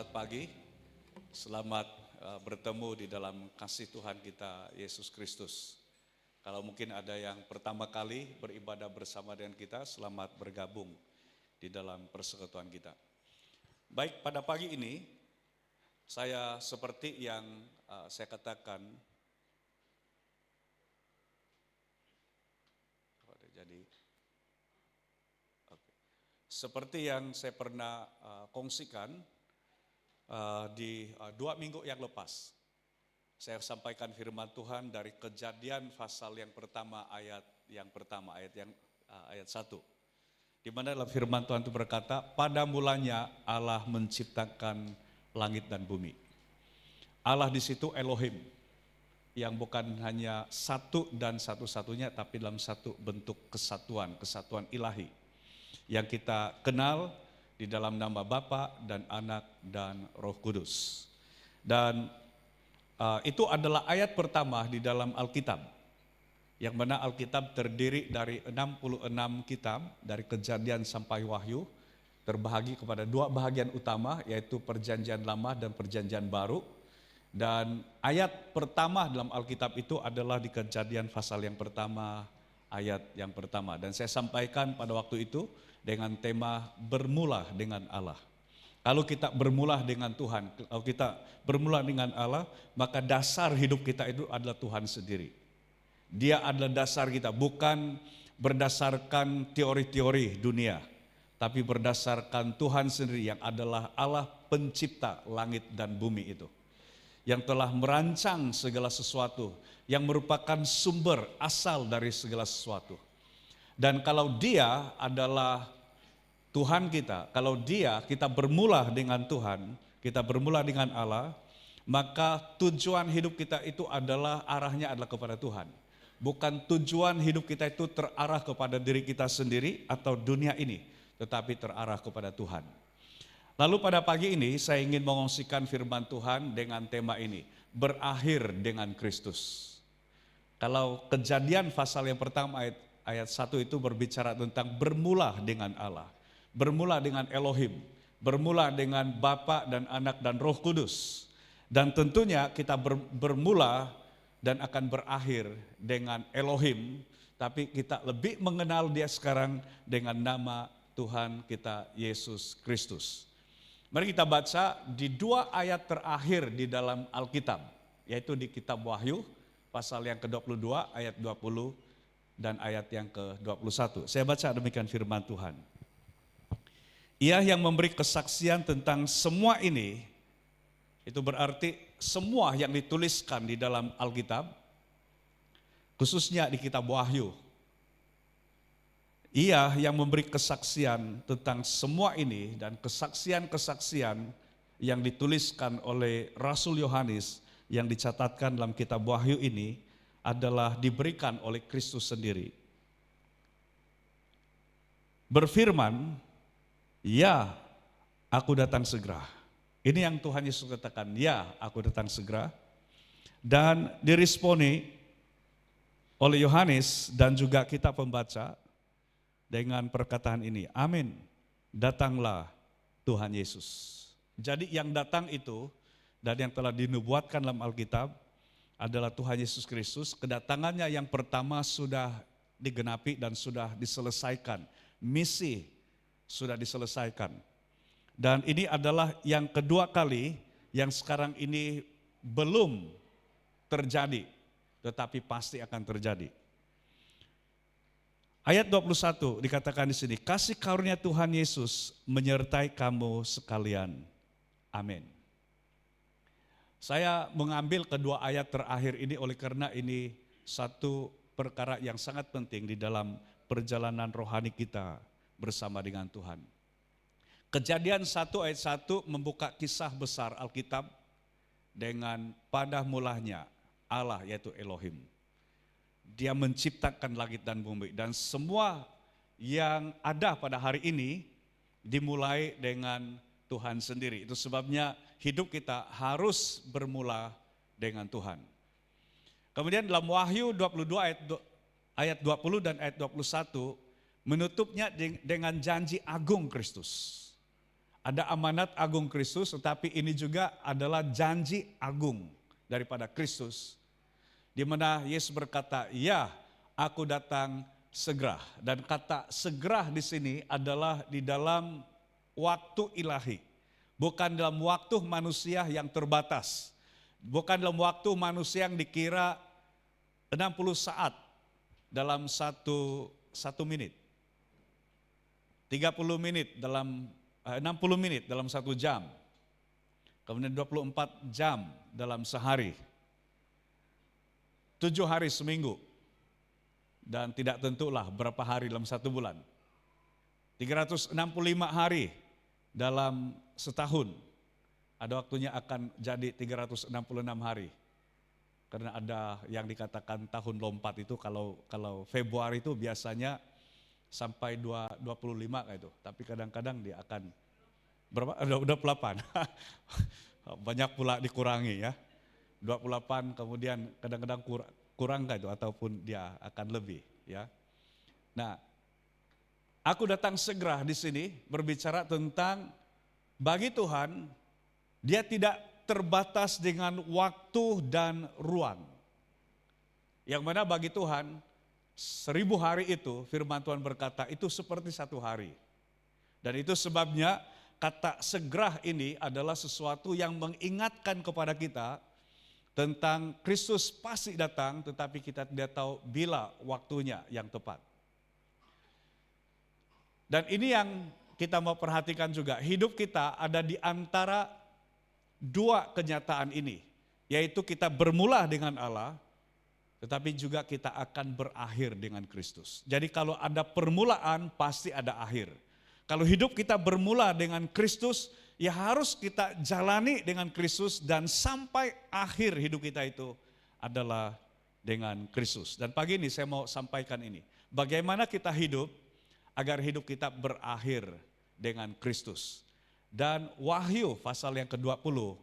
selamat pagi. Selamat bertemu di dalam kasih Tuhan kita Yesus Kristus. Kalau mungkin ada yang pertama kali beribadah bersama dengan kita, selamat bergabung di dalam persekutuan kita. Baik, pada pagi ini saya seperti yang saya katakan, seperti yang saya pernah kongsikan di 2 minggu yang lepas. Saya sampaikan firman Tuhan dari Kejadian pasal yang pertama ayat 1. Di mana dalam firman Tuhan itu berkata, pada mulanya Allah menciptakan langit dan bumi. Allah di situ Elohim, yang bukan hanya satu dan satu-satunya, tapi dalam satu bentuk kesatuan ilahi. Yang kita kenal di dalam nama Bapa dan Anak dan Roh Kudus. Dan itu adalah ayat pertama di dalam Alkitab. Yang mana Alkitab terdiri dari 66 kitab, dari Kejadian sampai Wahyu, terbahagi kepada 2 bahagian utama, yaitu Perjanjian Lama dan Perjanjian Baru. Dan ayat pertama dalam Alkitab itu adalah di Kejadian pasal yang pertama, ayat yang pertama. Dan saya sampaikan pada waktu itu dengan tema bermula dengan Allah. Kalau kita bermula dengan Tuhan, kalau kita bermula dengan Allah, maka dasar hidup kita itu adalah Tuhan sendiri. Dia adalah dasar kita, bukan berdasarkan teori-teori dunia, tapi berdasarkan Tuhan sendiri yang adalah Allah pencipta langit dan bumi itu. Yang telah merancang segala sesuatu, yang merupakan sumber asal dari segala sesuatu. Dan kalau Dia adalah Tuhan kita, kalau kita bermula dengan Tuhan, kita bermula dengan Allah, maka tujuan hidup kita itu arahnya adalah kepada Tuhan. Bukan tujuan hidup kita itu terarah kepada diri kita sendiri atau dunia ini, tetapi terarah kepada Tuhan. Lalu pada pagi ini saya ingin mengongsikan firman Tuhan dengan tema ini, berakhir dengan Kristus. Kalau Kejadian pasal yang pertama ayat 1 itu berbicara tentang bermula dengan Allah. Bermula dengan Elohim, bermula dengan Bapa dan Anak dan Roh Kudus. Dan tentunya kita bermula dan akan berakhir dengan Elohim, tapi kita lebih mengenal Dia sekarang dengan nama Tuhan kita Yesus Kristus. Mari kita baca di 2 ayat terakhir di dalam Alkitab, yaitu di kitab Wahyu pasal yang ke-22 ayat 20 dan ayat yang ke-21. Saya baca demikian firman Tuhan. Ia yang memberi kesaksian tentang semua ini, itu berarti semua yang dituliskan di dalam Alkitab, khususnya di kitab Wahyu. Ia yang memberi kesaksian tentang semua ini dan kesaksian-kesaksian yang dituliskan oleh Rasul Yohanes yang dicatatkan dalam kitab Wahyu ini adalah diberikan oleh Kristus sendiri. Berfirman, ya, aku datang segera. Ini yang Tuhan Yesus katakan, ya, aku datang segera. Dan diresponi oleh Yohanes dan juga kita pembaca dengan perkataan ini, amin, datanglah Tuhan Yesus. Jadi yang datang itu dan yang telah dinubuatkan dalam Alkitab adalah Tuhan Yesus Kristus. Kedatangannya yang pertama sudah digenapi dan sudah diselesaikan. Misi sudah diselesaikan. Dan ini adalah yang kedua kali yang sekarang ini belum terjadi, tetapi pasti akan terjadi. Ayat 21 dikatakan di sini, kasih karunia Tuhan Yesus menyertai kamu sekalian. Amin. Saya mengambil kedua ayat terakhir ini oleh karena ini satu perkara yang sangat penting di dalam perjalanan rohani kita bersama dengan Tuhan. Kejadian 1 ayat 1 membuka kisah besar Alkitab dengan pada mulanya Allah yaitu Elohim. Dia menciptakan langit dan bumi dan semua yang ada pada hari ini dimulai dengan Tuhan sendiri. Itu sebabnya hidup kita harus bermula dengan Tuhan. Kemudian dalam Wahyu 22 ayat 20 dan ayat 21 menutupnya dengan janji agung Kristus. Ada amanat agung Kristus, tetapi ini juga adalah janji agung daripada Kristus. Di mana Yesus berkata, "Ya, aku datang segera." Dan kata segera di sini adalah di dalam waktu ilahi. Bukan dalam waktu manusia yang terbatas. Bukan dalam waktu manusia yang dikira 60 saat dalam satu menit. 30 menit dalam 60 menit dalam 1 jam. Kemudian 24 jam dalam sehari. 7 hari seminggu. Dan tidak tentulah berapa hari dalam 1 bulan. 365 hari dalam setahun. Ada waktunya akan jadi 366 hari. Karena ada yang dikatakan tahun lompat itu kalau Februari itu biasanya sampai 25 kayak itu. Tapi kadang-kadang dia akan berapa? Udah 28. Banyak pula dikurangi ya. 28 kemudian kadang-kadang kurang kayak itu ataupun dia akan lebih ya. Nah, aku datang segera di sini berbicara tentang bagi Tuhan dia tidak terbatas dengan waktu dan ruang. Yang mana bagi Tuhan 1000 hari itu firman Tuhan berkata itu seperti 1 hari. Dan itu sebabnya kata segera ini adalah sesuatu yang mengingatkan kepada kita tentang Kristus pasti datang tetapi kita tidak tahu bila waktunya yang tepat. Dan ini yang kita mau perhatikan juga, hidup kita ada di antara 2 kenyataan ini, yaitu kita bermula dengan Allah, tetapi juga kita akan berakhir dengan Kristus. Jadi kalau ada permulaan, pasti ada akhir. Kalau hidup kita bermula dengan Kristus, ya harus kita jalani dengan Kristus dan sampai akhir hidup kita itu adalah dengan Kristus. Dan pagi ini saya mau sampaikan ini, bagaimana kita hidup agar hidup kita berakhir dengan Kristus. Dan Wahyu pasal yang ke-20,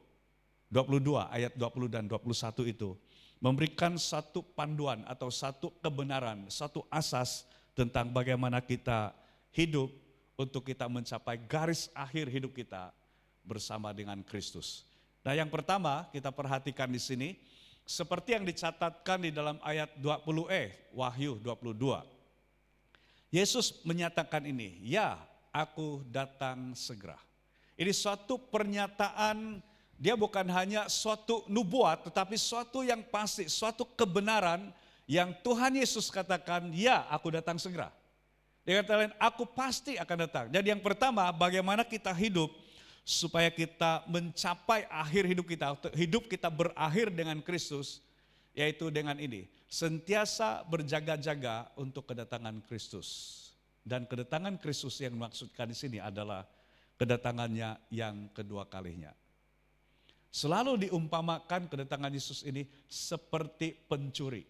22 ayat 20 dan 21 itu memberikan satu panduan atau satu kebenaran, satu asas tentang bagaimana kita hidup untuk kita mencapai garis akhir hidup kita bersama dengan Kristus. Nah, yang pertama kita perhatikan di sini seperti yang dicatatkan di dalam ayat 20 Wahyu 22. Yesus menyatakan ini, "Ya, aku datang segera." Ini suatu pernyataan, dia bukan hanya suatu nubuat, tetapi suatu yang pasti, suatu kebenaran yang Tuhan Yesus katakan, "Ya, aku datang segera." Dengan kata lain, aku pasti akan datang. Jadi yang pertama, bagaimana kita hidup supaya kita mencapai akhir hidup kita berakhir dengan Kristus, yaitu dengan ini, sentiasa berjaga-jaga untuk kedatangan Kristus. Dan kedatangan Kristus yang dimaksudkan di sini adalah kedatangannya yang kedua kalinya. Selalu diumpamakan kedatangan Yesus ini seperti pencuri.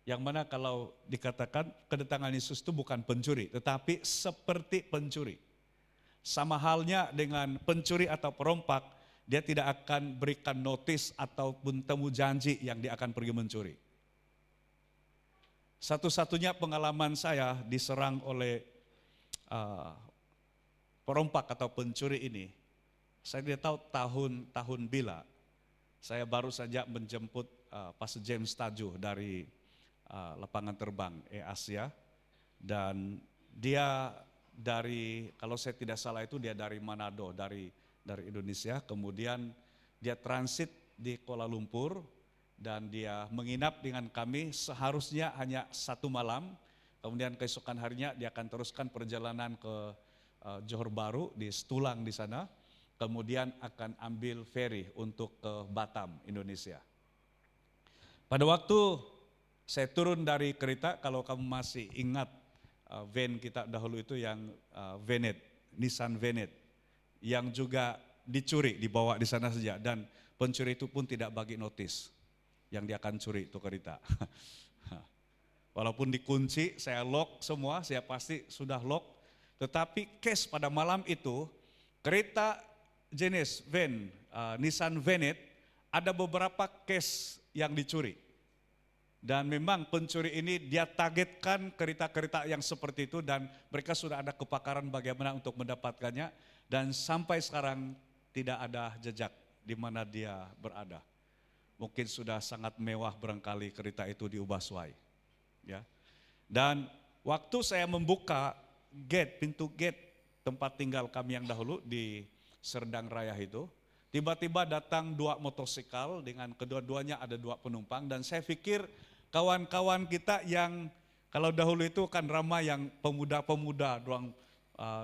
Yang mana kalau dikatakan kedatangan Yesus itu bukan pencuri, tetapi seperti pencuri. Sama halnya dengan pencuri atau perompak, dia tidak akan berikan notis ataupun temu janji yang dia akan pergi mencuri. Satu-satunya pengalaman saya diserang oleh perompak atau pencuri ini, saya tidak tahu tahun bila. Saya baru saja menjemput Pastor James Tajuh dari lapangan terbang Asia, dan dia dari, kalau saya tidak salah itu dia dari Manado, dari Indonesia, kemudian dia transit di Kuala Lumpur dan dia menginap dengan kami seharusnya hanya 1 malam, kemudian keesokan harinya dia akan teruskan perjalanan ke Johor Bahru di Setulang di sana, kemudian akan ambil ferry untuk ke Batam, Indonesia. Pada waktu saya turun dari kereta, kalau kamu masih ingat van kita dahulu itu yang Venet, Nissan Venet, yang juga dicuri, dibawa di sana saja, dan pencuri itu pun tidak bagi notis yang dia akan curi itu kereta. Walaupun dikunci, saya lock semua, saya pasti sudah lock, tetapi case pada malam itu kereta jenis van Nissan Venet ada beberapa case yang dicuri. Dan memang pencuri ini dia targetkan kereta-kereta yang seperti itu dan mereka sudah ada kepakaran bagaimana untuk mendapatkannya. Dan sampai sekarang tidak ada jejak di mana dia berada. Mungkin sudah sangat mewah barangkali kereta itu diubah suai. Ya. Dan waktu saya membuka pintu gate tempat tinggal kami yang dahulu di Serdang Raya itu, tiba-tiba datang 2 motosikal dengan kedua-duanya ada 2 penumpang, dan saya pikir kawan-kawan kita yang kalau dahulu itu kan ramai yang pemuda-pemuda,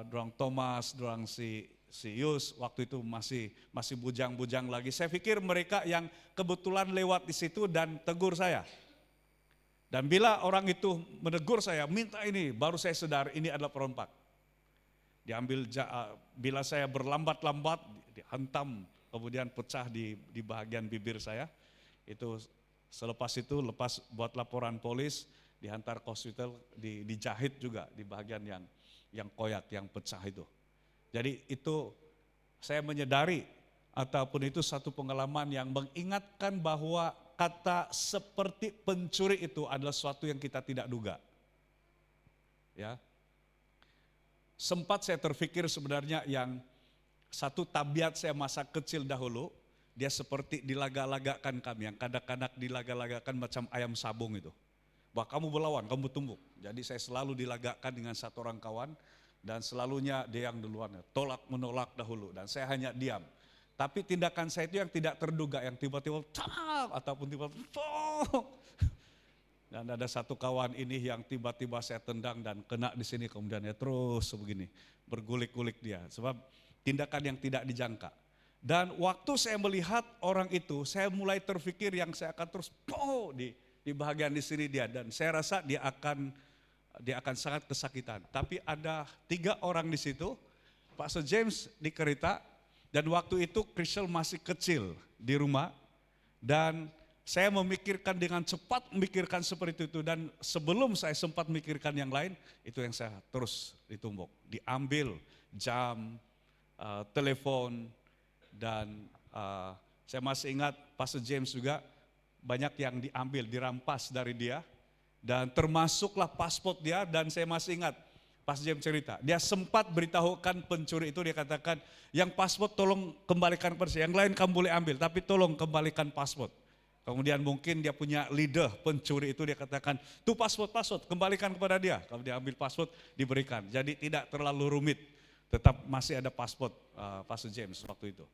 dorang Thomas, dorang si Yus, waktu itu masih bujang-bujang lagi. Saya pikir mereka yang kebetulan lewat di situ dan tegur saya. Dan bila orang itu menegur saya, minta ini, baru saya sadar ini adalah perompak. Diambil, bila saya berlambat-lambat, dihantam, kemudian pecah di bagian bibir saya. Itu selepas itu, lepas buat laporan polis, dihantar ke hospital, dijahit juga di bagian yang koyak, yang pecah itu. Jadi itu saya menyadari, ataupun itu satu pengalaman yang mengingatkan bahwa kata seperti pencuri itu adalah sesuatu yang kita tidak duga. Ya. Sempat saya terpikir sebenarnya yang satu tabiat saya masa kecil dahulu, dia seperti dilaga-lagakan kami, yang kadang-kadang dilaga-lagakan macam ayam sabung itu. Bahwa kamu berlawan, kamu tumbuk. Jadi saya selalu dilagakan dengan satu orang kawan, dan selalunya dia yang duluan, tolak menolak dahulu, dan saya hanya diam. Tapi tindakan saya itu yang tidak terduga, yang tiba-tiba ataupun tiba-tiba. Dan ada satu kawan ini yang tiba-tiba saya tendang dan kena di sini, kemudian ya terus begini, bergulik-gulik dia. Sebab tindakan yang tidak dijangka. Dan waktu saya melihat orang itu, saya mulai terpikir yang saya akan terus di bagian di sini dia, dan saya rasa dia akan sangat kesakitan. Tapi ada 3 orang di situ, Pak Sir James di kereta, dan waktu itu Crystal masih kecil di rumah, dan saya memikirkan dengan cepat, memikirkan seperti itu, dan sebelum saya sempat memikirkan yang lain, itu yang saya terus ditumbuk, diambil jam, telepon, dan saya masih ingat Pastor James juga banyak yang diambil, dirampas dari dia, dan termasuklah paspor dia, dan saya masih ingat Pastor James cerita, dia sempat beritahukan pencuri itu, dia katakan, yang paspor tolong kembalikan kepada saya, yang lain kamu boleh ambil, tapi tolong kembalikan paspor. Kemudian mungkin dia punya leader pencuri itu, dia katakan, tuh paspor, kembalikan kepada dia. Kalau dia ambil paspor, diberikan. Jadi tidak terlalu rumit, tetap masih ada paspor Pastor James waktu itu.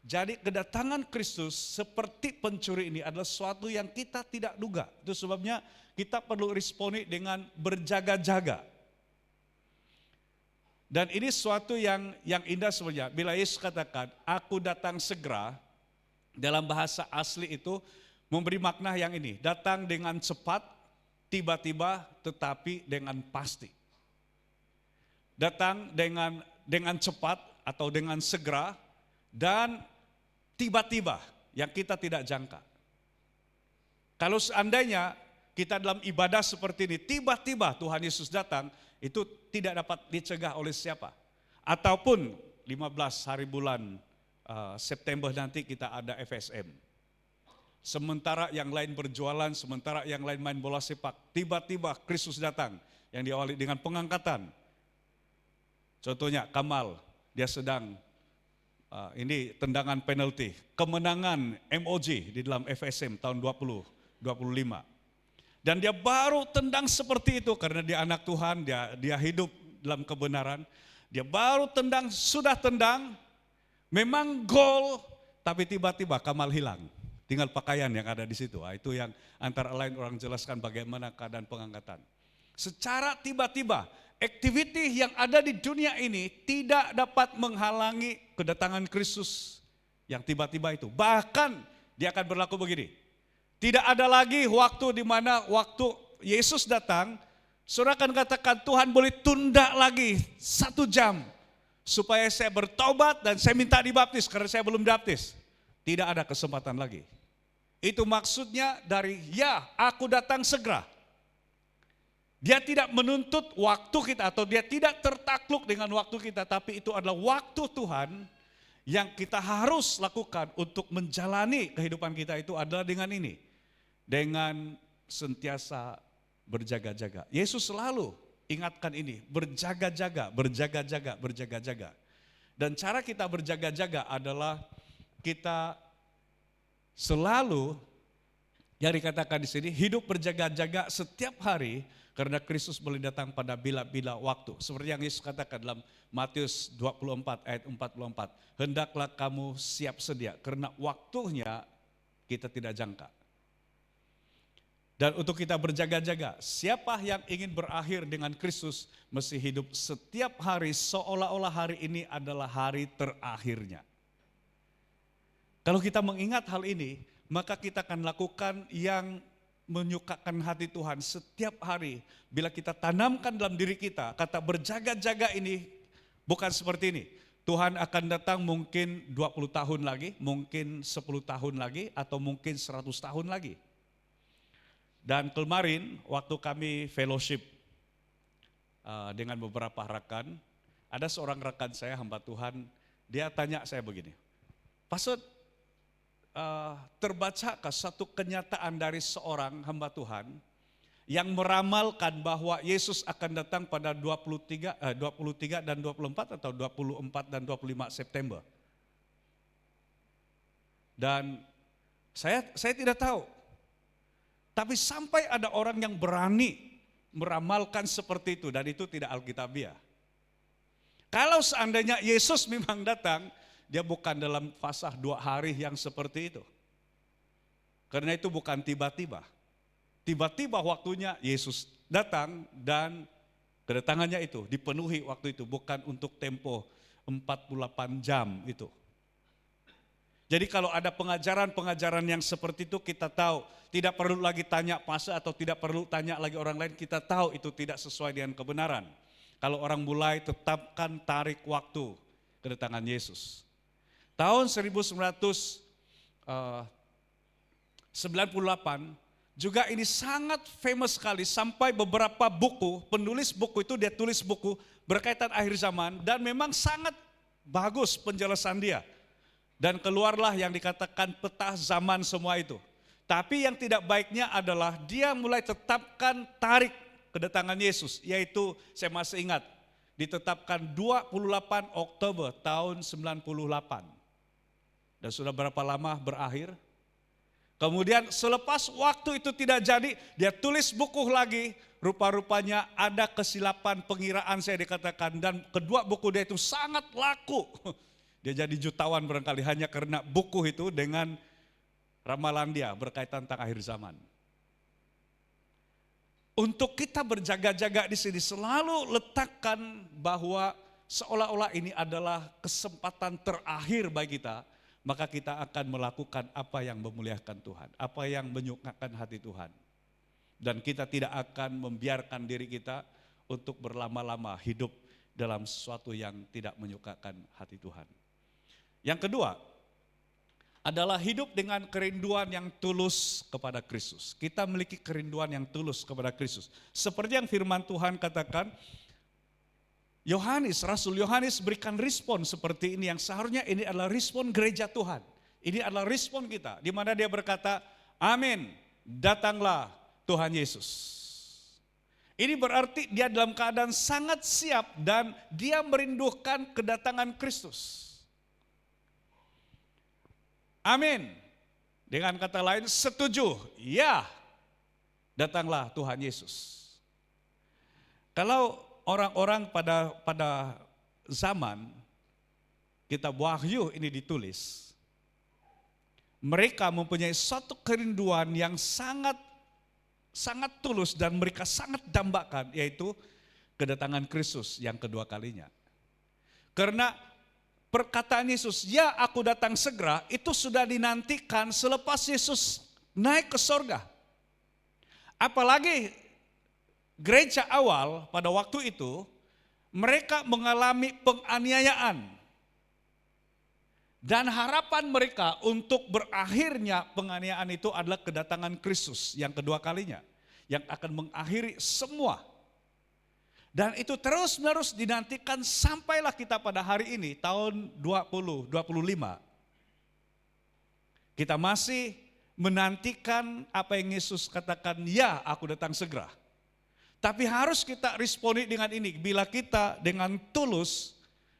Jadi kedatangan Kristus seperti pencuri ini adalah sesuatu yang kita tidak duga. Itu sebabnya kita perlu responi dengan berjaga-jaga. Dan ini sesuatu yang indah sebenarnya. Bila Yesus katakan, aku datang segera, dalam bahasa asli itu memberi makna yang ini. Datang dengan cepat, tiba-tiba, tetapi dengan pasti. Datang dengan cepat atau dengan segera, dan tiba-tiba yang kita tidak jangka. Kalau seandainya kita dalam ibadah seperti ini, tiba-tiba Tuhan Yesus datang, itu tidak dapat dicegah oleh siapa. Ataupun 15 hari bulan September nanti kita ada FSM. Sementara yang lain berjualan, sementara yang lain main bola sepak, tiba-tiba Kristus datang yang diawali dengan pengangkatan. Contohnya Kamal, dia sedang ini tendangan penalti, kemenangan MOG di dalam FSM tahun 25. Dan dia baru tendang seperti itu karena dia anak Tuhan, dia hidup dalam kebenaran. Dia baru tendang, sudah tendang, memang gol, tapi tiba-tiba Kamal hilang. Tinggal pakaian yang ada di situ. Itu yang antara lain orang jelaskan bagaimana keadaan pengangkatan. Secara tiba-tiba, aktiviti yang ada di dunia ini tidak dapat menghalangi kedatangan Kristus yang tiba-tiba itu. Bahkan dia akan berlaku begini. Tidak ada lagi waktu di mana waktu Yesus datang, saudara akan katakan Tuhan boleh tunda lagi 1 jam supaya saya bertobat dan saya minta dibaptis karena saya belum dibaptis. Tidak ada kesempatan lagi. Itu maksudnya dari ya aku datang segera. Dia tidak menuntut waktu kita atau dia tidak tertakluk dengan waktu kita, tapi itu adalah waktu Tuhan yang kita harus lakukan untuk menjalani kehidupan kita itu adalah dengan ini. Dengan sentiasa berjaga-jaga. Yesus selalu ingatkan ini, berjaga-jaga, berjaga-jaga, berjaga-jaga. Dan cara kita berjaga-jaga adalah kita selalu, yang dikatakan di sini, hidup berjaga-jaga setiap hari karena Kristus boleh datang pada bila-bila waktu. Seperti yang Yesus katakan dalam Matius 24 ayat 44. Hendaklah kamu siap sedia karena waktunya kita tidak jangka. Dan untuk kita berjaga-jaga, siapa yang ingin berakhir dengan Kristus mesti hidup setiap hari seolah-olah hari ini adalah hari terakhirnya. Kalau kita mengingat hal ini, maka kita akan lakukan yang menyukakan hati Tuhan setiap hari. Bila kita tanamkan dalam diri kita, kata berjaga-jaga ini bukan seperti ini. Tuhan akan datang mungkin 20 tahun lagi, mungkin 10 tahun lagi, atau mungkin 100 tahun lagi. Dan kemarin waktu kami fellowship dengan beberapa rekan, ada seorang rekan saya hamba Tuhan, dia tanya saya begini, Pastor, terbacakah satu kenyataan dari seorang hamba Tuhan yang meramalkan bahwa Yesus akan datang pada 23 dan 24 atau 24 dan 25 September? Dan saya tidak tahu. Tapi sampai ada orang yang berani meramalkan seperti itu dan itu tidak alkitabiah. Kalau seandainya Yesus memang datang, dia bukan dalam fasa 2 hari yang seperti itu. Karena itu bukan tiba-tiba. Tiba-tiba waktunya Yesus datang dan kedatangannya itu dipenuhi waktu itu. Bukan untuk tempo 48 jam itu. Jadi kalau ada pengajaran-pengajaran yang seperti itu kita tahu. Tidak perlu lagi tanya pastor atau tidak perlu tanya lagi orang lain. Kita tahu itu tidak sesuai dengan kebenaran. Kalau orang mulai tetapkan tarik waktu kedatangan Yesus. Tahun 1998 juga ini sangat famous sekali sampai beberapa buku, penulis buku itu dia tulis buku berkaitan akhir zaman dan memang sangat bagus penjelasan dia. Dan keluarlah yang dikatakan peta zaman semua itu. Tapi yang tidak baiknya adalah dia mulai tetapkan tarik kedatangan Yesus, yaitu saya masih ingat ditetapkan 28 Oktober tahun 98. Dan sudah berapa lama berakhir? Kemudian selepas waktu itu tidak jadi, dia tulis buku lagi, rupa-rupanya ada kesilapan pengiraan saya dikatakan. Dan kedua buku dia itu sangat laku. Dia jadi jutawan barangkali hanya karena buku itu dengan ramalan dia berkaitan tentang akhir zaman. Untuk kita berjaga-jaga di sini selalu letakkan bahwa seolah-olah ini adalah kesempatan terakhir bagi kita, maka kita akan melakukan apa yang memuliakan Tuhan, apa yang menyukakan hati Tuhan. Dan kita tidak akan membiarkan diri kita untuk berlama-lama hidup dalam sesuatu yang tidak menyukakan hati Tuhan. Yang kedua adalah hidup dengan kerinduan yang tulus kepada Kristus. Kita memiliki kerinduan yang tulus kepada Kristus. Seperti yang firman Tuhan katakan, Rasul Yohanes berikan respon seperti ini yang seharusnya ini adalah respon gereja Tuhan. Ini adalah respon kita, di mana dia berkata, amin, datanglah Tuhan Yesus. Ini berarti dia dalam keadaan sangat siap dan dia merindukan kedatangan Kristus. Amin. Dengan kata lain setuju, ya, datanglah Tuhan Yesus. Kalau orang-orang pada zaman kitab Wahyu ini ditulis, mereka mempunyai satu kerinduan yang sangat tulus dan mereka sangat dambakan, yaitu kedatangan Kristus yang kedua kalinya. Karena perkataan Yesus, ya aku datang segera, itu sudah dinantikan selepas Yesus naik ke sorga. Apalagi gereja awal pada waktu itu, mereka mengalami penganiayaan. Dan harapan mereka untuk berakhirnya penganiayaan itu adalah kedatangan Kristus yang kedua kalinya. Yang akan mengakhiri semua. Dan itu terus-menerus dinantikan sampailah kita pada hari ini, tahun 2025. Kita masih menantikan apa yang Yesus katakan, ya aku datang segera. Tapi harus kita responi dengan ini, bila kita dengan tulus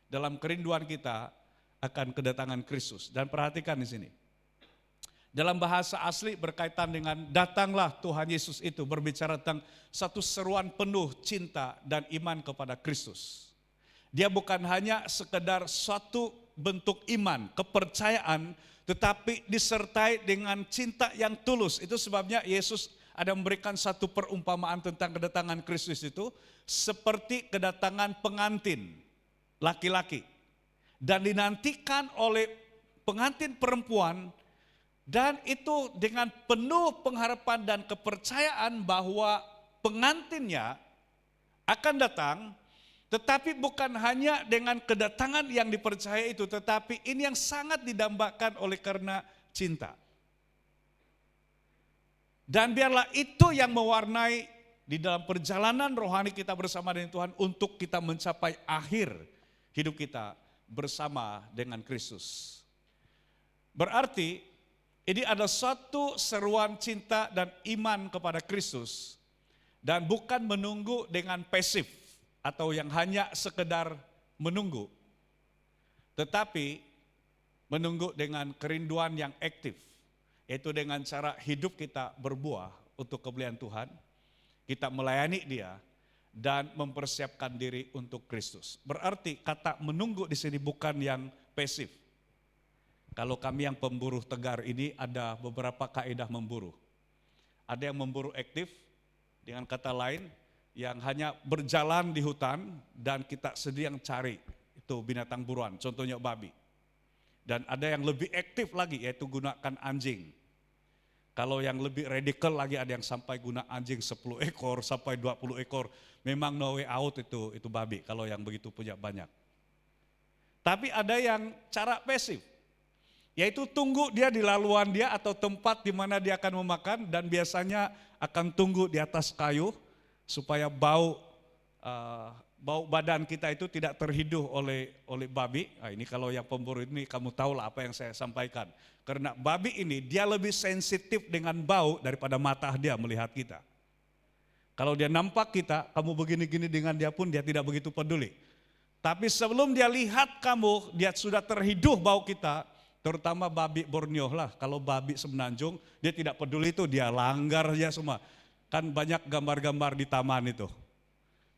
dalam kerinduan kita akan kedatangan Kristus. Dan perhatikan di sini. Dalam bahasa asli berkaitan dengan datanglah Tuhan Yesus itu berbicara tentang satu seruan penuh cinta dan iman kepada Kristus. Dia bukan hanya sekedar suatu bentuk iman, kepercayaan, tetapi disertai dengan cinta yang tulus. Itu sebabnya Yesus ada memberikan satu perumpamaan tentang kedatangan Kristus itu seperti kedatangan pengantin laki-laki. Dan dinantikan oleh pengantin perempuan, dan itu dengan penuh pengharapan dan kepercayaan bahwa pengantinnya akan datang, tetapi bukan hanya dengan kedatangan yang dipercaya itu, tetapi ini yang sangat didambakan oleh karena cinta. Dan biarlah itu yang mewarnai di dalam perjalanan rohani kita bersama dengan Tuhan untuk kita mencapai akhir hidup kita bersama dengan Kristus. Berarti ini ada suatu seruan cinta dan iman kepada Kristus dan bukan menunggu dengan pasif atau yang hanya sekedar menunggu, tetapi menunggu dengan kerinduan yang aktif, yaitu dengan cara hidup kita berbuah untuk kemuliaan Tuhan, kita melayani Dia dan mempersiapkan diri untuk Kristus. Berarti kata menunggu di sini bukan yang pasif. Kalau kami yang pemburu tegar ini ada beberapa kaidah memburu. Ada yang memburu aktif, dengan kata lain yang hanya berjalan di hutan dan kita sedang cari itu binatang buruan, contohnya babi. Dan ada yang lebih aktif lagi yaitu gunakan anjing. Kalau yang lebih radikal lagi ada yang sampai guna anjing 10 ekor sampai 20 ekor. Memang no way out itu babi kalau yang begitu punya banyak. Tapi ada yang cara pasif. Yaitu tunggu dia di laluan dia atau tempat di mana dia akan memakan dan biasanya akan tunggu di atas kayu supaya bau badan kita itu tidak terhidup oleh babi. Nah, ini kalau yang pemburu ini kamu tahu lah apa yang saya sampaikan. Karena babi ini dia lebih sensitif dengan bau daripada mata dia melihat kita. Kalau dia nampak kita, kamu begini-gini dengan dia pun dia tidak begitu peduli. Tapi sebelum dia lihat kamu, dia sudah terhidup bau kita. Terutama babi Borneo lah, kalau babi semenanjung dia tidak peduli itu, dia langgar aja semua. Kan banyak gambar-gambar di taman itu.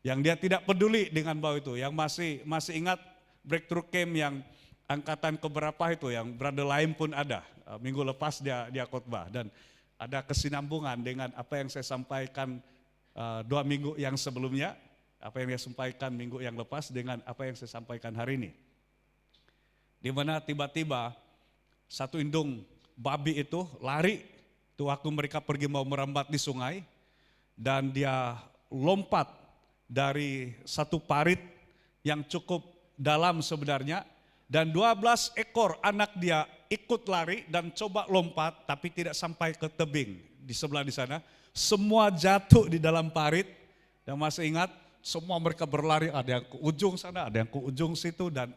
Yang dia tidak peduli dengan bau itu, yang masih ingat breakthrough camp yang angkatan keberapa itu, yang Brother Laim pun ada. Minggu lepas dia khotbah dan ada kesinambungan dengan apa yang saya sampaikan 2 minggu yang sebelumnya, apa yang dia sampaikan minggu yang lepas dengan apa yang saya sampaikan hari ini. Di mana tiba-tiba satu indung babi itu lari, itu waktu mereka pergi mau merambat di sungai, dan dia lompat dari satu parit yang cukup dalam sebenarnya, dan 12 ekor anak dia ikut lari dan coba lompat, tapi tidak sampai ke tebing di sebelah di sana. Semua jatuh di dalam parit, dan masih ingat semua mereka berlari, ada yang ke ujung sana, ada yang ke ujung situ, dan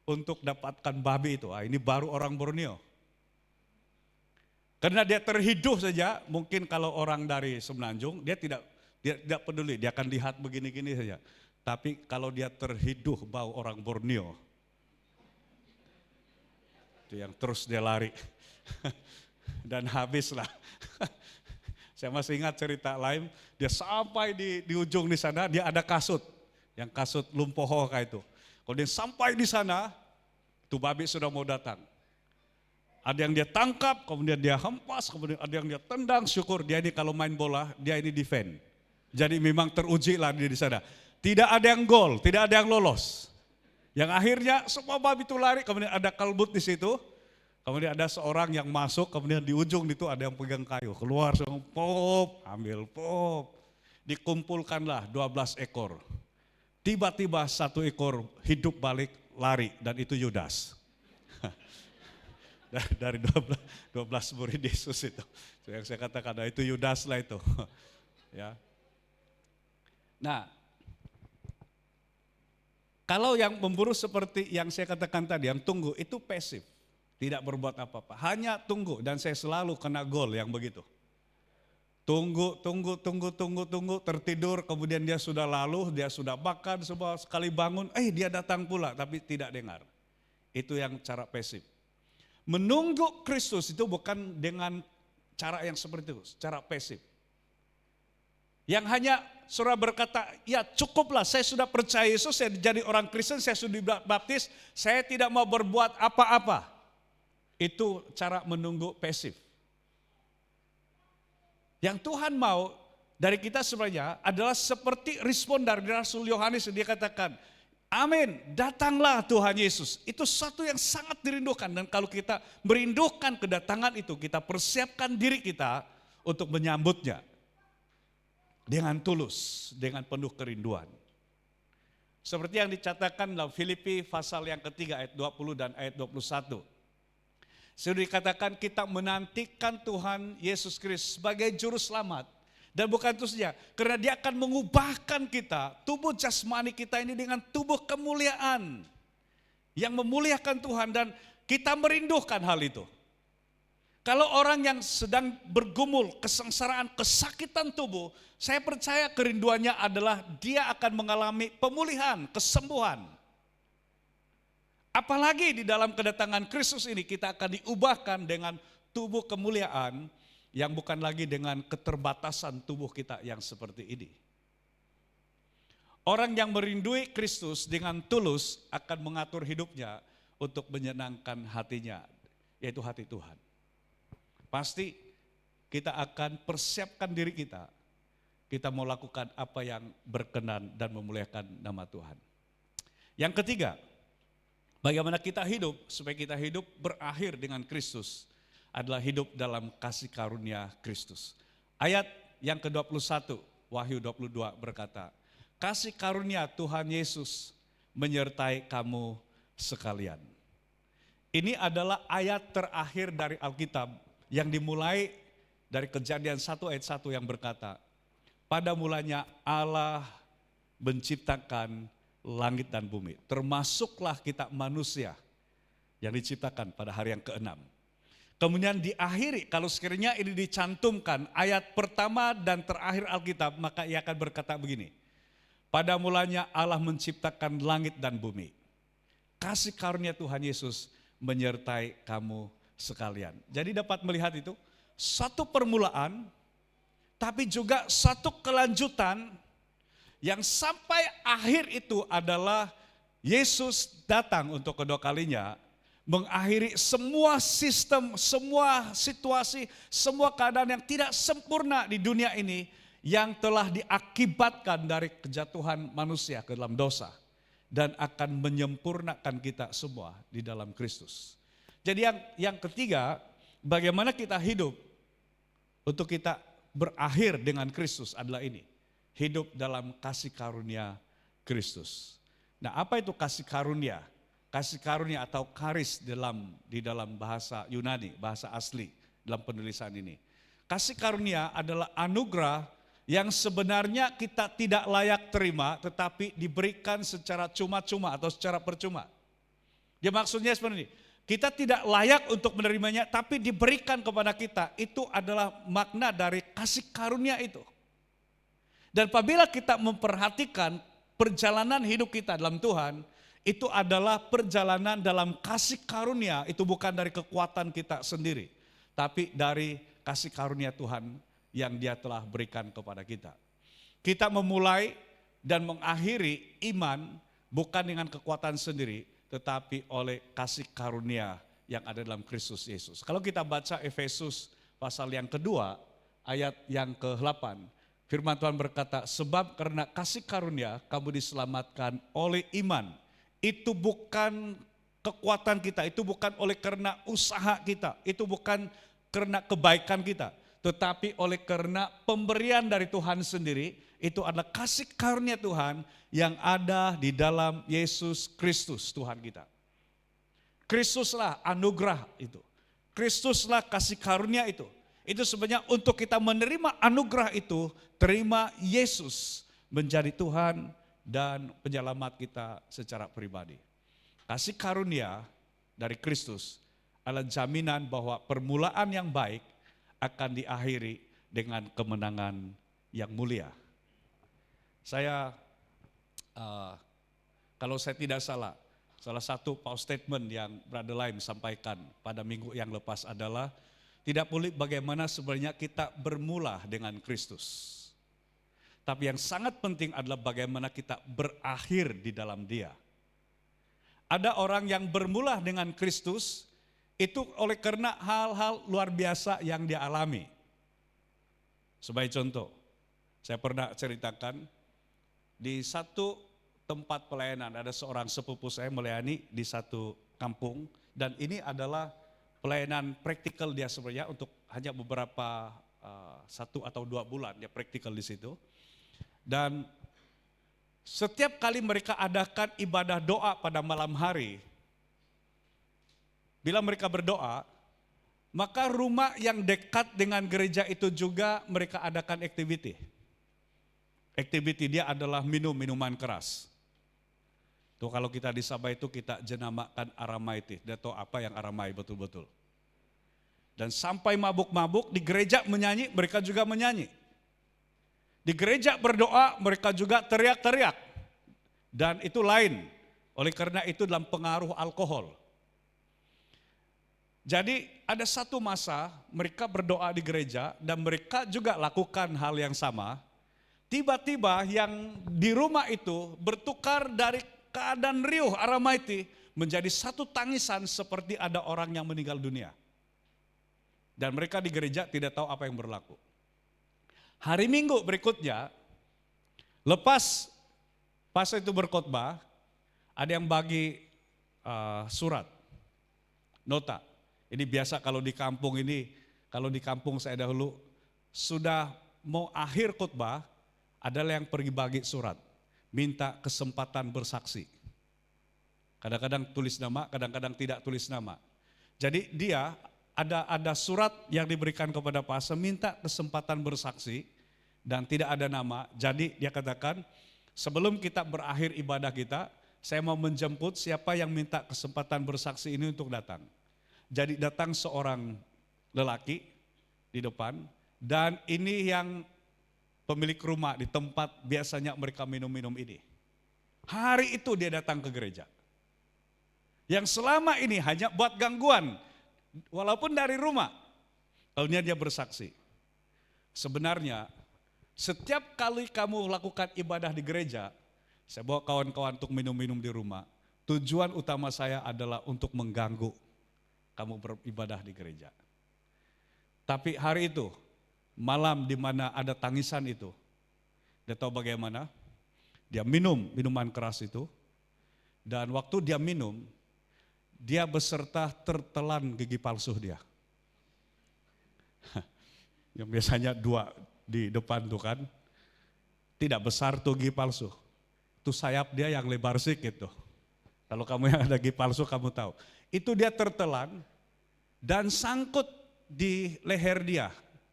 untuk dapatkan babi itu. Ini baru orang Borneo. Karena dia terhidup saja, mungkin kalau orang dari Semenanjung, dia tidak peduli, dia akan lihat begini-gini saja. Tapi kalau dia terhidup bau orang Borneo, itu yang terus dia lari. Dan habislah. Saya masih ingat cerita lain, dia sampai di ujung di sana, dia ada kasut, yang kasut lumpoho kayak itu. Kalau dia sampai di sana, itu babi sudah mau datang. Ada yang dia tangkap, kemudian dia hempas, kemudian ada yang dia tendang, syukur dia ini kalau main bola, dia ini defend. Jadi memang teruji lah dia di sana. Tidak ada yang gol, tidak ada yang lolos. Yang akhirnya semua babi itu lari, kemudian ada kalbut di situ. Kemudian ada seorang yang masuk, kemudian di ujung itu ada yang pegang kayu. Keluar semua, pop, ambil pop. Dikumpulkanlah 12 ekor. Tiba-tiba satu ekor hidup balik lari dan itu Yudas. Dari 12 murid Yesus itu. Yang saya katakan itu Yudas lah itu. Ya. Nah, kalau yang memburu seperti yang saya katakan tadi, yang tunggu itu pasif. Tidak berbuat apa-apa, hanya tunggu dan saya selalu kena gol yang begitu. Tunggu, tertidur, kemudian dia sudah lalu, dia sudah makan, semua sekali bangun, dia datang pula, tapi tidak dengar. Itu yang cara pasif. Menunggu Kristus itu bukan dengan cara yang seperti itu, secara pasif. Yang hanya saudara berkata, ya cukuplah, saya sudah percaya Yesus, saya jadi orang Kristen, saya sudah dibaptis, saya tidak mau berbuat apa-apa. Itu cara menunggu pasif. Yang Tuhan mau dari kita sebenarnya adalah seperti respon dari Rasul Yohanes, dia katakan, amin, datanglah Tuhan Yesus. Itu satu yang sangat dirindukan, dan kalau kita merindukan kedatangan itu, kita persiapkan diri kita untuk menyambutnya dengan tulus, dengan penuh kerinduan. Seperti yang dicatatkan dalam Filipi pasal yang ketiga ayat 20 dan ayat 21. Sudah dikatakan kita menantikan Tuhan Yesus Kristus sebagai juru selamat. Dan bukan itu saja, karena dia akan mengubahkan kita, tubuh jasmani kita ini dengan tubuh kemuliaan. Yang memuliakan Tuhan, dan kita merindukan hal itu. Kalau orang yang sedang bergumul, kesengsaraan, kesakitan tubuh, saya percaya kerinduannya adalah dia akan mengalami pemulihan, kesembuhan. Apalagi di dalam kedatangan Kristus ini kita akan diubahkan dengan tubuh kemuliaan yang bukan lagi dengan keterbatasan tubuh kita yang seperti ini. Orang yang merindui Kristus dengan tulus akan mengatur hidupnya untuk menyenangkan hatinya, yaitu hati Tuhan. Pasti kita akan persiapkan diri kita mau lakukan apa yang berkenan dan memuliakan nama Tuhan. Yang ketiga, bagaimana kita hidup supaya kita hidup berakhir dengan Kristus adalah hidup dalam kasih karunia Kristus. Ayat yang ke-21, Wahyu 22 berkata, kasih karunia Tuhan Yesus menyertai kamu sekalian. Ini adalah ayat terakhir dari Alkitab yang dimulai dari Kejadian 1 ayat 1 yang berkata, pada mulanya Allah menciptakan langit dan bumi, termasuklah kita manusia yang diciptakan pada hari yang ke-6. Kemudian diakhiri, kalau sekiranya ini dicantumkan ayat pertama dan terakhir Alkitab, maka ia akan berkata begini, pada mulanya Allah menciptakan langit dan bumi. Kasih karunia Tuhan Yesus menyertai kamu sekalian. Jadi dapat melihat itu, satu permulaan, tapi juga satu kelanjutan, yang sampai akhir itu adalah Yesus datang untuk kedua kalinya, mengakhiri semua sistem, semua situasi, semua keadaan yang tidak sempurna di dunia ini yang telah diakibatkan dari kejatuhan manusia ke dalam dosa, dan akan menyempurnakan kita semua di dalam Kristus. Jadi yang ketiga, bagaimana kita hidup untuk kita berakhir dengan Kristus adalah ini. Hidup dalam kasih karunia Kristus. Nah, apa itu kasih karunia? Kasih karunia atau karis di dalam bahasa Yunani, bahasa asli dalam penulisan ini. Kasih karunia adalah anugerah yang sebenarnya kita tidak layak terima, tetapi diberikan secara cuma-cuma atau secara percuma. Dia maksudnya seperti ini, kita tidak layak untuk menerimanya, tapi diberikan kepada kita. Itu adalah makna dari kasih karunia itu. Dan apabila kita memperhatikan perjalanan hidup kita dalam Tuhan, itu adalah perjalanan dalam kasih karunia, itu bukan dari kekuatan kita sendiri, tapi dari kasih karunia Tuhan yang Dia telah berikan kepada kita. Kita memulai dan mengakhiri iman bukan dengan kekuatan sendiri, tetapi oleh kasih karunia yang ada dalam Kristus Yesus. Kalau kita baca Efesus pasal yang kedua, ayat yang ke-8, firman Tuhan berkata, sebab karena kasih karunia kamu diselamatkan oleh iman. Itu bukan kekuatan kita, itu bukan oleh karena usaha kita, itu bukan karena kebaikan kita, tetapi oleh karena pemberian dari Tuhan sendiri. Itu adalah kasih karunia Tuhan yang ada di dalam Yesus Kristus Tuhan kita. Kristuslah anugerah itu. Kristuslah kasih karunia itu. Itu sebenarnya untuk kita menerima anugerah itu, terima Yesus menjadi Tuhan dan penyelamat kita secara pribadi. Kasih karunia dari Kristus adalah jaminan bahwa permulaan yang baik akan diakhiri dengan kemenangan yang mulia. Saya, kalau saya tidak salah, salah satu power statement yang Brother Laim sampaikan pada minggu yang lepas adalah, tidak boleh bagaimana sebenarnya kita bermula dengan Kristus. Tapi yang sangat penting adalah bagaimana kita berakhir di dalam Dia. Ada orang yang bermula dengan Kristus, itu oleh karena hal-hal luar biasa yang dia alami. Sebagai contoh, saya pernah ceritakan, di satu tempat pelayanan ada seorang sepupu saya melayani di satu kampung, dan ini adalah pelayanan praktikal dia sebenarnya untuk hanya beberapa 1 atau 2 bulan dia praktikal di situ. Dan setiap kali mereka adakan ibadah doa pada malam hari, bila mereka berdoa, maka rumah yang dekat dengan gereja itu juga mereka adakan activity. Activity dia adalah minum minuman keras. Tuh kalau kita di Sabah itu kita jenamakan aramaitis. Dia tahu apa yang aramai betul-betul. Dan sampai mabuk-mabuk di gereja menyanyi, mereka juga menyanyi. Di gereja berdoa, mereka juga teriak-teriak. Dan itu lain. Oleh karena itu dalam pengaruh alkohol. Jadi ada satu masa mereka berdoa di gereja dan mereka juga lakukan hal yang sama. Tiba-tiba yang di rumah itu bertukar dari keadaan riuh aramaiti menjadi satu tangisan seperti ada orang yang meninggal dunia. Dan mereka di gereja tidak tahu apa yang berlaku. Hari Minggu berikutnya, lepas pastor itu berkhotbah, ada yang bagi surat, nota. Ini biasa kalau di kampung ini, kalau di kampung saya dahulu, sudah mau akhir khotbah, adalah yang pergi bagi surat, minta kesempatan bersaksi. Kadang-kadang tulis nama, kadang-kadang tidak tulis nama. Jadi dia ada surat yang diberikan kepada pastor, minta kesempatan bersaksi dan tidak ada nama. Jadi dia katakan, sebelum kita berakhir ibadah kita, saya mau menjemput siapa yang minta kesempatan bersaksi ini untuk datang. Jadi datang seorang lelaki di depan, dan ini yang pemilik rumah di tempat biasanya mereka minum-minum ini. Hari itu dia datang ke gereja. Yang selama ini hanya buat gangguan, walaupun dari rumah. Lalunya dia bersaksi. Sebenarnya setiap kali kamu lakukan ibadah di gereja, saya bawa kawan-kawan untuk minum-minum di rumah. Tujuan utama saya adalah untuk mengganggu kamu beribadah di gereja. Tapi hari itu, malam di mana ada tangisan itu, dia tahu bagaimana? Dia minum minuman keras itu, dan waktu dia minum, dia beserta tertelan gigi palsu dia. Yang biasanya 2 di depan tuh kan, tidak besar tuh gigi palsu. Itu sayap dia yang lebar sedikit tuh. Kalau kamu yang ada gigi palsu kamu tahu. Itu dia tertelan dan sangkut di leher dia,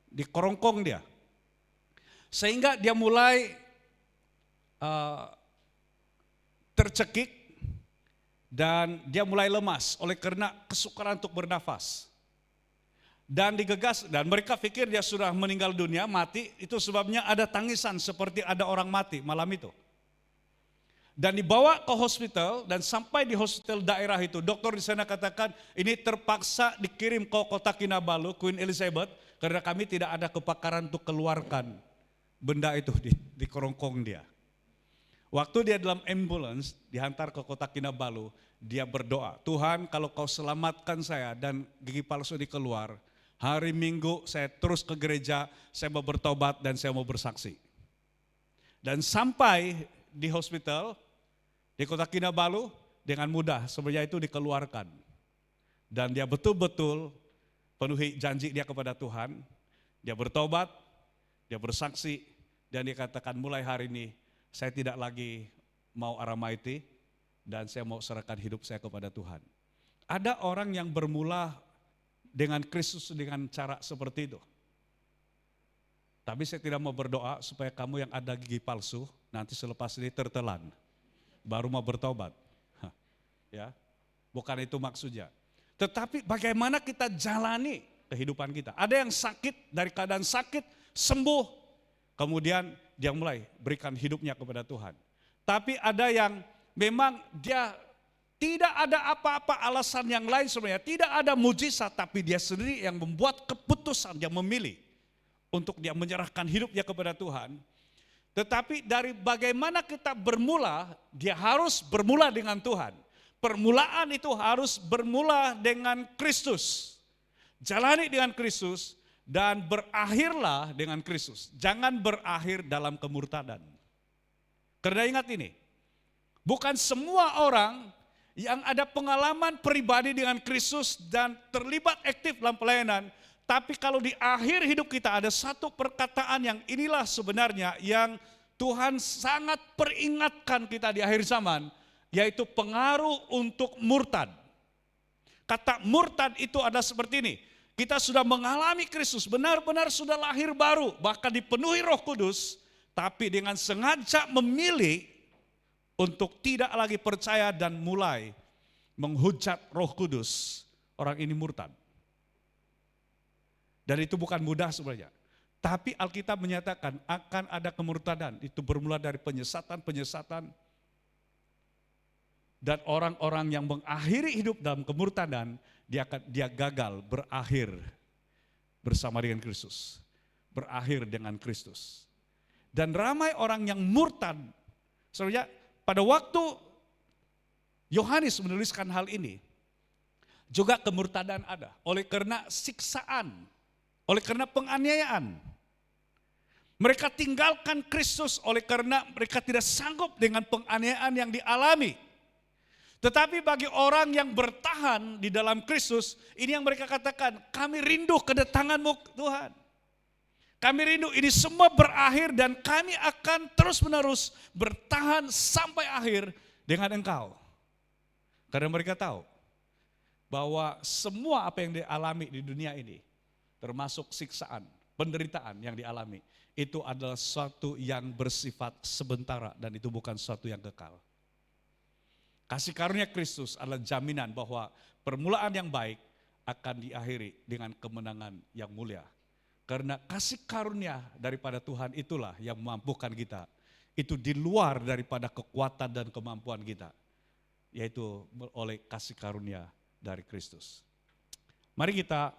di kerongkong dia. Sehingga dia mulai tercekik dan dia mulai lemas oleh karena kesukaran untuk bernafas. Dan digegas, dan mereka pikir dia sudah meninggal dunia, mati, itu sebabnya ada tangisan seperti ada orang mati malam itu. Dan dibawa ke hospital, dan sampai di hospital daerah itu, dokter di sana katakan ini terpaksa dikirim ke kota Kinabalu, Queen Elizabeth, karena kami tidak ada kepakaran untuk keluarkan benda itu di kerongkong dia. Waktu dia dalam ambulans dihantar ke kota Kinabalu, dia berdoa, Tuhan kalau kau selamatkan saya dan gigi palsu ini keluar, hari Minggu saya terus ke gereja, saya mau bertobat dan saya mau bersaksi. Dan sampai di hospital, di kota Kinabalu, dengan mudah sebenarnya itu dikeluarkan. Dan dia betul-betul penuhi janji dia kepada Tuhan, dia bertobat, dia bersaksi, dan dia katakan mulai hari ini, saya tidak lagi mau aramaiti, dan saya mau serahkan hidup saya kepada Tuhan. Ada orang yang bermula dengan Kristus dengan cara seperti itu. Tapi saya tidak mau berdoa supaya kamu yang ada gigi palsu, nanti selepas ini tertelan, baru mau bertobat. Ya, bukan itu maksudnya. Tetapi bagaimana kita jalani kehidupan kita. Ada yang sakit, dari keadaan sakit, sembuh, kemudian dia mulai berikan hidupnya kepada Tuhan. Tapi ada yang memang dia tidak ada apa-apa alasan yang lain sebenarnya, tidak ada mujizat, tapi dia sendiri yang membuat keputusan, dia memilih untuk dia menyerahkan hidupnya kepada Tuhan. Tetapi dari bagaimana kita bermula, dia harus bermula dengan Tuhan. Permulaan itu harus bermula dengan Kristus. Jalani dengan Kristus dan berakhirlah dengan Kristus. Jangan berakhir dalam kemurtadan. Karena ingat ini, bukan semua orang yang ada pengalaman pribadi dengan Kristus dan terlibat aktif dalam pelayanan, tapi kalau di akhir hidup kita ada satu perkataan yang inilah sebenarnya yang Tuhan sangat peringatkan kita di akhir zaman, yaitu pengaruh untuk murtad. Kata murtad itu ada seperti ini, kita sudah mengalami Kristus, benar-benar sudah lahir baru, bahkan dipenuhi Roh Kudus, tapi dengan sengaja memilih untuk tidak lagi percaya dan mulai menghujat Roh Kudus, orang ini murtad. Dan itu bukan mudah sebenarnya. Tapi Alkitab menyatakan akan ada kemurtadan. Itu bermula dari penyesatan-penyesatan. Dan orang-orang yang mengakhiri hidup dalam kemurtadan, dia gagal berakhir bersama dengan Kristus. Berakhir dengan Kristus. Dan ramai orang yang murtad. Sebenarnya pada waktu Yohanes menuliskan hal ini, juga kemurtadan ada. Oleh karena siksaan, oleh karena penganiayaan. Mereka tinggalkan Kristus oleh karena mereka tidak sanggup dengan penganiayaan yang dialami. Tetapi bagi orang yang bertahan di dalam Kristus, ini yang mereka katakan, kami rindu kedatangan-Mu Tuhan. Kami rindu ini semua berakhir dan kami akan terus-menerus bertahan sampai akhir dengan Engkau. Karena mereka tahu bahwa semua apa yang dialami di dunia ini, termasuk siksaan, penderitaan yang dialami, itu adalah sesuatu yang bersifat sementara dan itu bukan sesuatu yang kekal. Kasih karunia Kristus adalah jaminan bahwa permulaan yang baik akan diakhiri dengan kemenangan yang mulia. Karena kasih karunia daripada Tuhan itulah yang memampukan kita. Itu di luar daripada kekuatan dan kemampuan kita. Yaitu oleh kasih karunia dari Kristus. Mari kita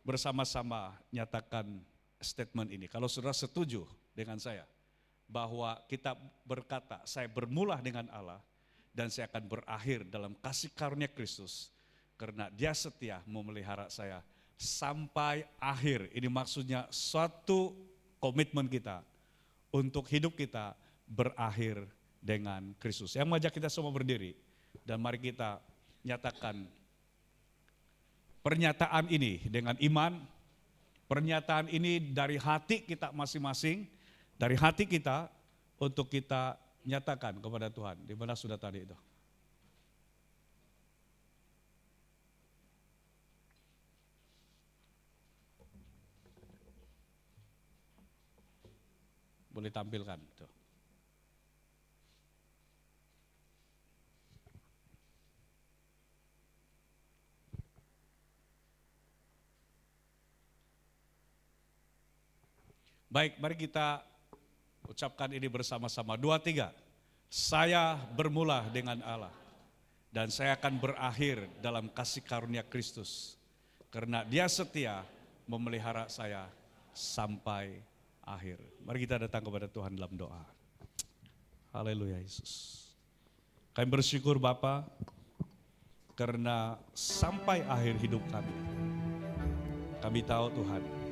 bersama-sama nyatakan statement ini. Kalau saudara setuju dengan saya bahwa kita berkata, saya bermula dengan Allah dan saya akan berakhir dalam kasih karunia Kristus karena Dia setia memelihara saya sampai akhir. Ini maksudnya suatu komitmen kita untuk hidup kita berakhir dengan Kristus. Yang mengajak kita semua berdiri dan mari kita nyatakan pernyataan ini dengan iman. Pernyataan ini dari hati kita masing-masing, dari hati kita untuk kita nyatakan kepada Tuhan. Di mana sudah tadi itu? Boleh tampilkan itu. Baik, mari kita ucapkan ini bersama-sama. 2, 3. Saya bermula dengan Allah dan saya akan berakhir dalam kasih karunia Kristus. Karena Dia setia memelihara saya sampai akhir. Mari kita datang kepada Tuhan dalam doa. Haleluya Yesus. Kami bersyukur Bapa karena sampai akhir hidup kami tahu Tuhan